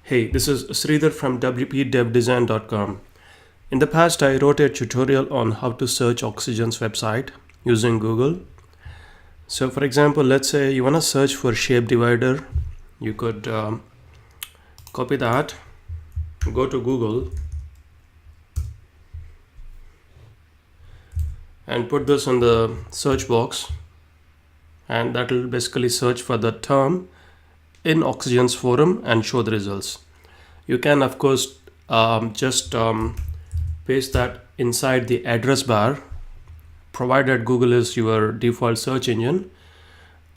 Hey, this is Sridhar from wpdevdesign.com. In the past, I wrote a tutorial on how to search Oxygen's website using Google. So for example, let's say you want to search for shape divider. You could copy that, go to Google and put this in the search box, and that will basically search for the term in Oxygen's forum and show the results. You can of course just paste that inside the address bar, provided Google is your default search engine.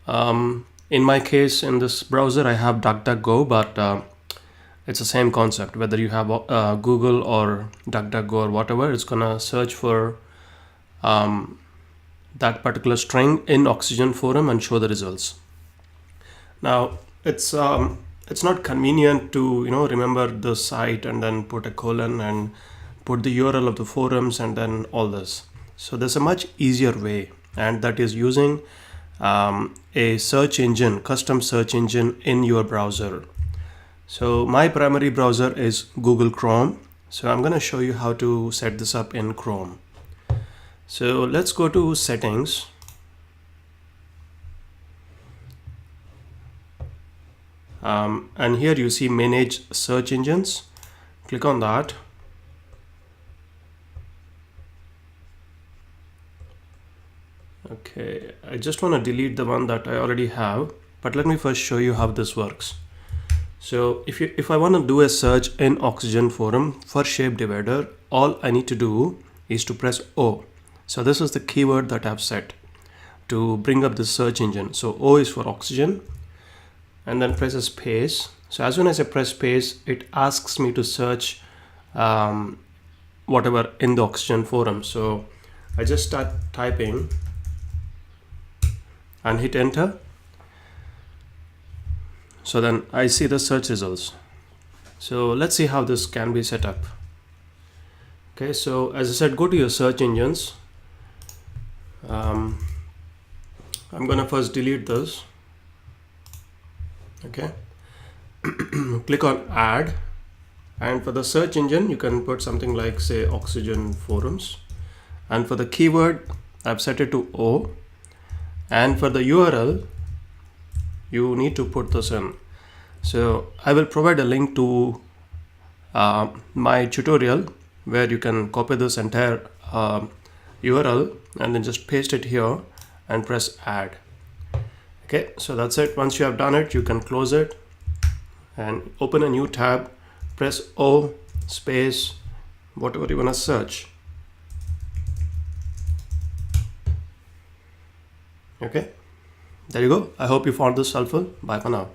In my case, in this browser I have DuckDuckGo, but it's the same concept. Whether you have Google or DuckDuckGo or whatever, it's gonna search for that particular string in Oxygen forum and show the results. Now it's not convenient to remember the site and then put a colon and put the URL of the forums and then all this. So there's a much easier way, and that is using a search engine, custom search engine in your browser. So my primary browser is Google Chrome, so I'm going to show you how to set this up in Chrome. So let's go to settings. And here you see manage search engines. Click on that. Okay, I just want to delete the one that I already have, but let me first show you how this works. So if I want to do a search in Oxygen forum for shape divider, all I need to do is to press O. So this is the keyword that I've set to bring up the search engine. So O is for Oxygen, and then press a space. So as soon as I press space, it asks me to search whatever in the Oxygen forum. So I just start typing and hit enter. So then I see the search results. So let's see how this can be set up. Okay, so as I said, go to your search engines. I'm gonna first delete this. Okay, click on add, and for the search engine you can put something like, say, Oxygen forums, and for the keyword I've set it to O, and for the URL you need to put this in. So I will provide a link to my tutorial where you can copy this entire URL and then just paste it here and press add. Okay, so that's it. Once you have done it, you can close it and open a new tab, press O space whatever you want to search. Okay, there you go. I hope you found this helpful. Bye for now.